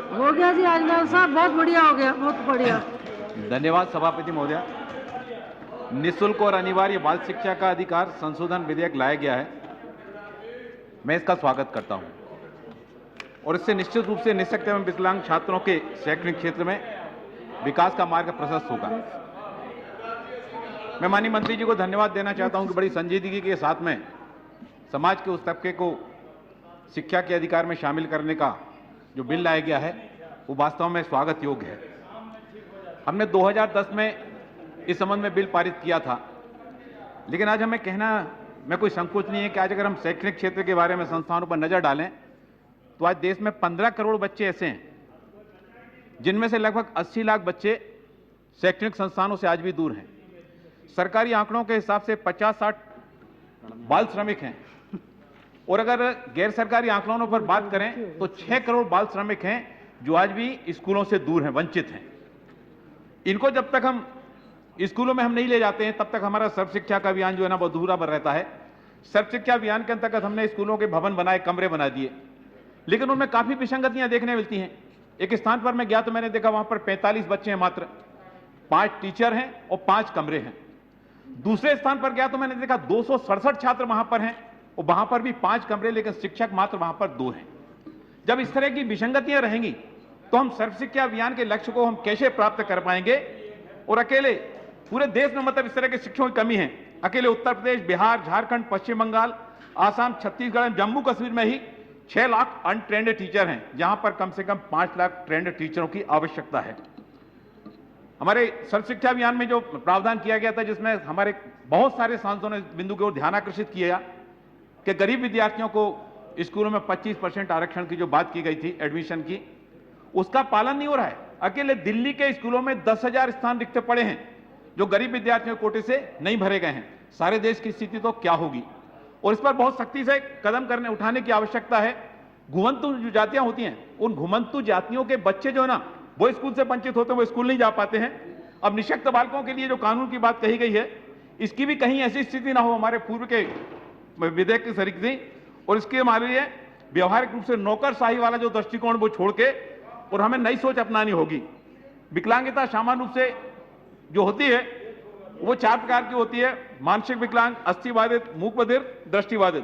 हो गया जी आजमल साहब, बहुत बढ़िया हो गया, बहुत बढ़िया। धन्यवाद सभापति महोदय। निःशुल्क और अनिवार्य बाल शिक्षा का अधिकार संशोधन विधेयक लाया गया है। मैं इसका स्वागत करता हूं और इससे निश्चित रूप से निःशक्त एवं विकलांग छात्रों के शैक्षणिक क्षेत्र में विकास का मार्ग प्रशस्त होगा। मैं माननीय मंत्री जी को धन्यवाद देना चाहता हूं कि बड़ी संजीदगी के साथ में समाज के उस तबके को शिक्षा के अधिकार में शामिल करने का जो बिल लाया गया है वो वास्तव में स्वागत योग्य है। हमने 2010 में इस संबंध में बिल पारित किया था, लेकिन आज हमें कहना में कोई संकोच नहीं है कि आज अगर हम शैक्षणिक क्षेत्र के बारे में संस्थानों पर नजर डालें तो आज देश में 15 करोड़ बच्चे ऐसे हैं जिनमें से लगभग 80 लाख बच्चे शैक्षणिक संस्थानों से आज भी दूर हैं। सरकारी आंकड़ों के हिसाब से 50-60 बाल श्रमिक हैं और अगर गैर सरकारी आंकड़ों पर बात करें तो 6 करोड़ बाल श्रमिक हैं जो आज भी स्कूलों से दूर हैं, वंचित हैं। इनको जब तक हम स्कूलों में हम नहीं ले जाते हैं तब तक हमारा सर्व शिक्षा का अभियान जो है ना वो अधूरा बन रहता है। सर्व शिक्षा अभियान के अंतर्गत हमने स्कूलों के भवन बनाए, कमरे बना दिए, लेकिन उनमें काफी विसंगतियां देखने मिलती हैं। एक स्थान पर मैं गया तो मैंने देखा वहां पर 45 बच्चे हैं मात्र, 5 टीचर हैं और 5 कमरे हैं। दूसरे स्थान पर गया तो मैंने देखा 267 छात्र वहां पर हैं और वहां पर भी 5 कमरे, लेकिन शिक्षक मात्र वहां पर 2 हैं। जब इस तरह की विसंगतियां रहेंगी तो हम सर्व शिक्षा अभियान के लक्ष्य को हम कैसे प्राप्त कर पाएंगे। और अकेले पूरे देश में मतलब इस तरह के शिक्षकों की कमी है। अकेले उत्तर प्रदेश, बिहार, झारखंड, पश्चिम बंगाल, आसाम, छत्तीसगढ़, जम्मू कश्मीर में ही 6 लाख अनट्रेंड टीचर हैं, जहां पर कम से कम 5 लाख ट्रेंड टीचरों की आवश्यकता है। हमारे सर्व शिक्षा अभियान में जो प्रावधान किया गया था, जिसमें हमारे बहुत सारे सांसदों ने बिंदु की ओर ध्यान आकर्षित किया कि गरीब विद्यार्थियों को स्कूलों में 25% आरक्षण की जो बात की गई थी एडमिशन की, उसका पालन नहीं हो रहा है। अकेले दिल्ली के स्कूलों में 10,000 स्थान रिक्त पड़े हैं जो गरीब विद्यार्थियों के कोटे से नहीं भरे गए हैं। सारे देश की स्थिति तो क्या होगी। और इस पर बहुत सख्ती से कदम उठाने की आवश्यकता है। घुमंतु जो जातियां होती हैं, उन घुमंतु जातियों के बच्चे जो है ना वो स्कूल से वंचित होते हैं, वो स्कूल नहीं जा पाते हैं। अब निःशक्त बालकों के लिए जो कानून की बात कही गई है, इसकी भी कहीं ऐसी स्थिति ना हो हमारे पूर्व के विधेयक की तरीके, और इसके हमारे लिए व्यवहारिक रूप से नौकरशाही वाला जो दृष्टिकोण वो छोड़ के और हमें नई सोच अपनानी होगी। विकलांगता सामान्य रूप से जो होती है वो 4 प्रकार की होती है: मानसिक विकलांग, अस्थिबाधित, मूक बधिर, दृष्टिबाधित।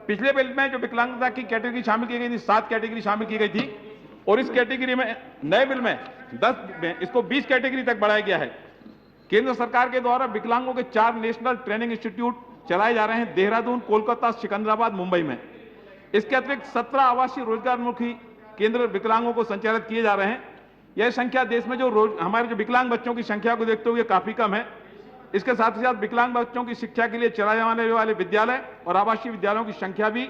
पिछले बिल में जो विकलांगता की कैटेगरी शामिल की गई थी, 7 कैटेगरी शामिल की गई थी, और इस कैटेगरी में नए बिल में 10 में इसको 20 कैटेगरी तक बढ़ाया गया है। केंद्र सरकार के द्वारा विकलांगों के 4 नेशनल ट्रेनिंग इंस्टीट्यूट चलाए जा रहे हैं, देहरादून, कोलकाता, सिकंदराबाद, मुंबई में। इसके अतिरिक्त 17 आवासीय रोजगारमुखी केंद्र विकलांगों को संचालित किए जा रहे हैं। यह संख्या देश में जो हमारे जो विकलांग बच्चों की संख्या को देखते हुए काफी कम है। इसके साथ ही साथ विकलांग बच्चों की शिक्षा के लिए चलाए जाने वाले विद्यालय और आवासीय विद्यालयों की संख्या भी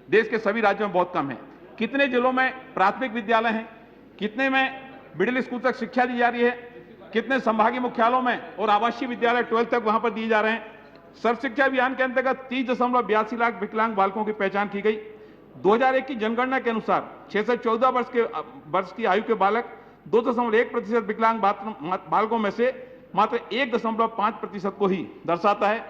देश के सभी राज्यों में बहुत कम है। कितने जिलों में प्राथमिक विद्यालय हैं, कितने में मिडिल स्कूल तक शिक्षा दी जा रही है, कितने संभागीय मुख्यालयों में और आवासीय विद्यालय 12 तक वहां पर दिए जा रहे हैं। सर्व शिक्षा अभियान के अंतर्गत 30.82 लाख विकलांग बालकों की पहचान की गई। 2001 की जनगणना के अनुसार 6 से 14 वर्ष की आयु के बालक 2.1% विकलांग बालकों में से मात्र 1.5% को ही दर्शाता है।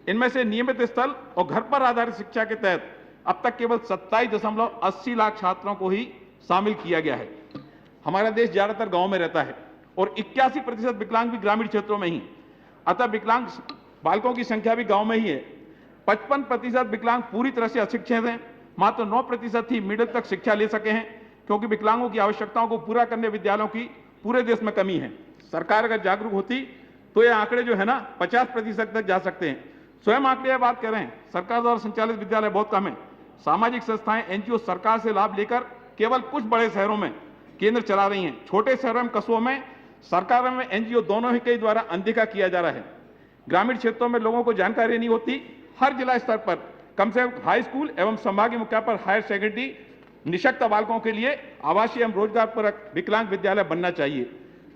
इनमें से नियमित स्थल और घर पर आधारित शिक्षा के तहत अब तक केवल 27.80 लाख छात्रों को ही शामिल किया गया है। हमारा देश ज्यादातर गांव में रहता है और 81% विकलांग भी ग्रामीण क्षेत्रों में ही, अतः विकलांग बालकों की संख्या भी गांव में ही है। 55% विकलांग पूरी तरह से अशिक्षित हैं, मात्र 9% ही मिडिल तक शिक्षा ले सके हैं, क्योंकि विकलांगों की आवश्यकताओं को पूरा करने विद्यालयों की पूरे देश में कमी है। सरकार अगर जागरूक होती तो ये आंकड़े जो है ना 50% तक जा सकते हैं। स्वयं आंकड़े ये बात कर रहे हैं, सरकार द्वारा संचालित विद्यालय बहुत कम है। सामाजिक संस्थाएं, एनजीओ सरकार से लाभ लेकर केवल कुछ बड़े शहरों में केंद्र चला रही हैं। छोटे शहरों में, कस्बों में सरकार में एनजीओ दोनों ही के द्वारा अनदेखा किया जा रहा है। ग्रामीण क्षेत्रों में लोगों को जानकारी नहीं होती। हर जिला स्तर पर कम से कम हाई स्कूल एवं संभागीय मुख्यालय पर हायर सेकेंडरी निःशक्त बालकों के लिए आवासीय एवं रोजगार परक विकलांग विद्यालय बनना चाहिए।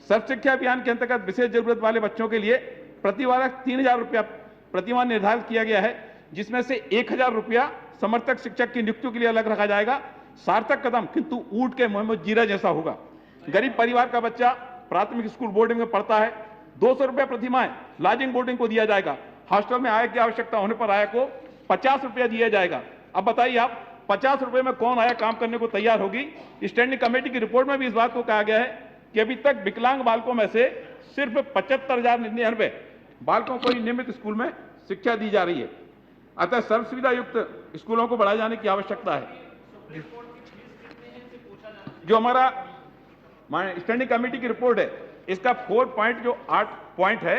सर्व शिक्षा अभियान के अंतर्गत विशेष जरूरत वाले बच्चों के लिए प्रति बालक 3,000 रुपया प्रतिमाह निर्धारित किया गया है, जिसमें से 1,000 रुपया समर्थक शिक्षक की नियुक्ति के लिए अलग रखा जाएगा। सार्थक कदम किंतु ऊंट के मुंह में जीरा जैसा होगा। गरीब परिवार का बच्चा प्राथमिक स्कूल बोर्डिंग में पढ़ता है, 200 रुपया प्रतिमाह लॉजिंग बोर्डिंग को दिया जाएगा। हॉस्टल में आय की आवश्यकता होने पर आय को 50 रुपया दिया जाएगा। अब बताइए आप, 50 रुपए में कौन आया काम करने को तैयार होगी। स्टैंडिंग कमेटी की रिपोर्ट में भी इस बात को कहा गया है कि अभी तक विकलांग बालकों में से सिर्फ 75,099 बालकों को ही नियमित स्कूल में शिक्षा दी जा रही है। अतः सर्व सुविधा युक्त स्कूलों को बढ़ाए जाने की आवश्यकता है। जो हमारा स्टैंडिंग कमेटी की रिपोर्ट है, इसका 8 पॉइंट है।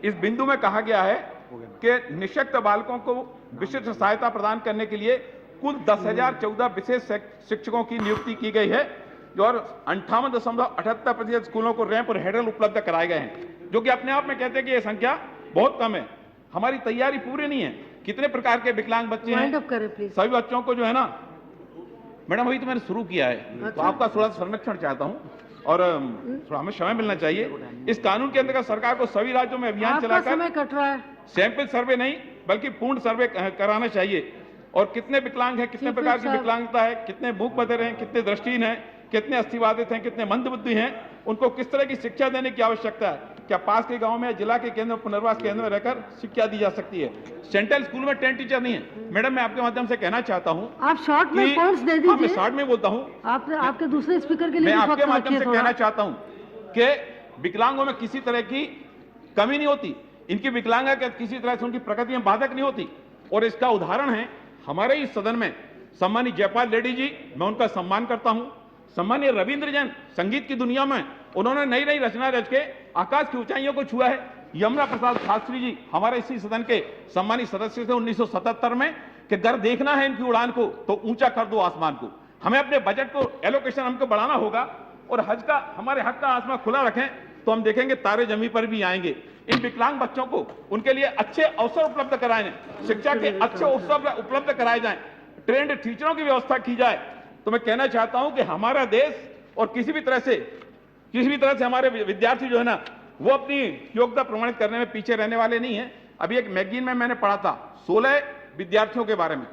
इस बिंदु में कहा गया है कि निःशक्त बालकों को विशिष्ट सहायता प्रदान करने के लिए कुल 10,014 विशेष शिक्षकों की नियुक्ति की गई है, जो और 58.78% स्कूलों को रैंप और हेडल उपलब्ध कराए गए हैं, जो कि अपने आप में कहते हैं कि यह संख्या बहुत कम है। हमारी तैयारी पूरी नहीं है। कितने प्रकार के विकलांग बच्चे हैं, सभी बच्चों को जो है ना, मैडम अभी तो मैंने शुरू किया है, तो आपका थोड़ा संरक्षण चाहता हूं और थोड़ा हमें समय मिलना चाहिए। इस कानून के अंतर्गत सरकार को सभी राज्यों में अभियान चलाकर समय कट रहा है, सैंपल सर्वे नहीं बल्कि पूर्ण सर्वे कराना चाहिए। और कितने विकलांग हैं, कितने प्रकार की विकलांगता है, कितने मूक बधिर हैं, कितने दृष्टिहीन हैं, कितने अस्थिबाधित हैं, कितने मंदबुद्धि हैं, उनको किस तरह की शिक्षा देने की आवश्यकता है। क्या पास के गांव में, जिला के केंद्र में, पुनर्वास केंद्र में रहकर शिक्षा दी जा सकती है। सेंट्रल स्कूल में 10 टीचर नहीं है। मैडम मैं आपके माध्यम से कहना चाहता हूं, आप शॉर्ट में पॉइंट्स दे दीजिए। मैं शॉर्ट में बोलता हूं, आपके दूसरे स्पीकर के लिए मैं आपके माध्यम से कहना चाहता हूं कि विकलांगों में किसी तरह की कमी नहीं होती। इनकी विकलांगता के किसी तरह से उनकी प्रकृति में बाधक नहीं होती। और इसका उदाहरण है हमारे इस सदन में सम्मानित जयपाल रेड्डी जी, मैं उनका सम्मान करता हूं। सम्मानीय रविंद्र जैन, संगीत की दुनिया में उन्होंने नई नई रचना रच के आकाश की ऊंचाइयों को छुआ है। यमुना प्रसाद शास्त्री जी हमारे इसी सदन के सम्मानित सदस्य थे 1977 में, कि घर देखना है इनकी उड़ान को तो ऊंचा कर दो आसमान को। हमें अपने बजट को एलोकेशन हमको बढ़ाना होगा और हज का हमारे हक का आसमान खुला रखें तो हम देखेंगे तारे जमीन पर भी आएंगे। इन विकलांग बच्चों को उनके लिए अच्छे अवसर उपलब्ध कराए जाएं, शिक्षा के अच्छे अवसर उपलब्ध कराए जाएं, ट्रेंड टीचरों की व्यवस्था की जाए। तो मैं कहना चाहता हूं कि हमारा देश और किसी भी तरह से हमारे विद्यार्थी जो है ना, वो अपनी योग्यता प्रमाणित करने में पीछे रहने वाले नहीं है। अभी एक मैगजीन में मैंने पढ़ा था 16 विद्यार्थियों के बारे में,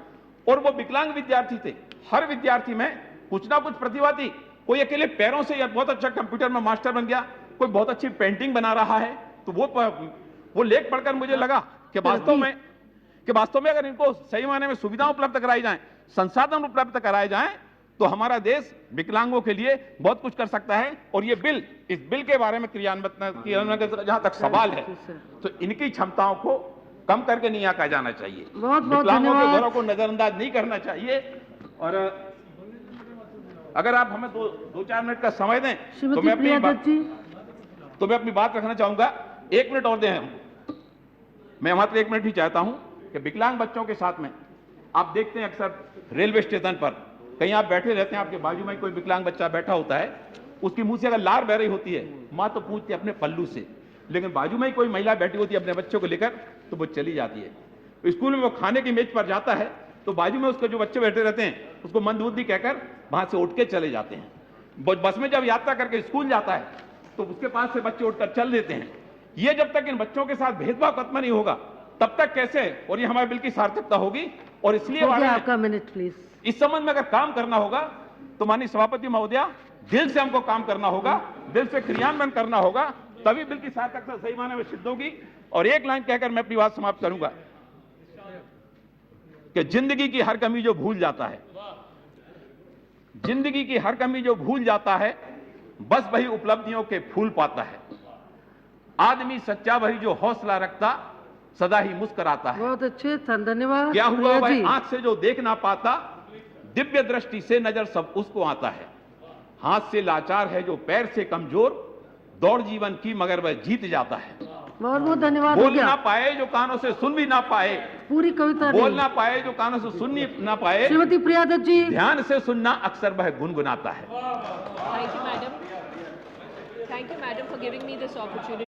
और वो विकलांग विद्यार्थी थे। हर विद्यार्थी में कुछ ना कुछ प्रतिभा थी। कोई अकेले पैरों से या बहुत अच्छा कंप्यूटर में मास्टर बन गया, कोई बहुत अच्छी पेंटिंग बना रहा है। तो वो लेख पढ़कर मुझे लगा कि वास्तव में अगर इनको सही मायने में सुविधा उपलब्ध कराई जाए, संसाधन उपलब्ध कराए जाएं, तो हमारा देश विकलांगों के लिए बहुत कुछ कर सकता है। और ये बिल, इस बिल के बारे में क्रियान्वयन जहां तक सवाल है, तो इनकी क्षमताओं को कम करके नहीं आंका जाना चाहिए। विकलांगों के घरों को नजरअंदाज नहीं करना चाहिए। और अगर आप हमें 2-4 मिनट का समय दें तो मैं अपनी बात रखना चाहूंगा। 1 मिनट और दें हम। मैं मात्र 1 मिनट ही चाहता हूं कि विकलांग बच्चों के साथ में आप देखते हैं अक्सर रेलवे स्टेशन पर कहीं आप बैठे रहते हैं, आपके बाजू में कोई विकलांग बच्चा बैठा होता है, उसकी मुंह से अगर लार बह रही होती है, मां तो पूछती है अपने पल्लू से, लेकिन बाजू में ही कोई महिला बैठी होती है अपने बच्चों को लेकर, तो वो चली जाती है। स्कूल में वो खाने की मेज पर जाता है तो बाजू में उसके जो बच्चे बैठे रहते हैं उसको मंदबुद्धि कहकर वहां से उठ के चले जाते हैं। बस में जब यात्रा करके स्कूल जाता है तो उसके पास से बच्चे उठकर चल देते हैं। ये जब तक इन बच्चों के साथ भेदभाव खत्म नहीं होगा तब तक कैसे, और ये हमारे बिल की सार्थकता होगी। और इसलिए आपका मिनट प्लीज। इस संबंध में अगर काम करना होगा तो माननीय सभापति महोदया, दिल से हमको काम करना होगा, दिल से क्रियान्वयन करना होगा, तभी बिल की सार्थकता सही मायने में सिद्ध होगी। और एक लाइन कहकर मैं अपनी बात समाप्त करूंगा कि जिंदगी की हर कमी जो भूल जाता है, जिंदगी की हर कमी जो भूल जाता है, बस वही उपलब्धियों के फूल पाता है। आदमी सच्चा वही जो हौसला रखता, सदा ही मुस्कुराता है। बहुत अच्छे, धन्यवाद। क्या हुआ वह आंख से जो देख ना पाता, दिव्य दृष्टि से नजर सब उसको आता है। हाथ से लाचार है जो पैर से कमजोर, दौड़ जीवन की मगर वह जीत जाता है। बहुत बहुत धन्यवाद। बोल ना पाए जो कानों से सुन भी ना पाए, पूरी कविता बोल ना पाए जो कानों से सुन ना पाए, श्रीमती प्रिया दत्त जी, ध्यान से सुनना अक्सर वह गुनगुनाता है। Thank you, madam. Thank you, madam, for giving me this opportunity.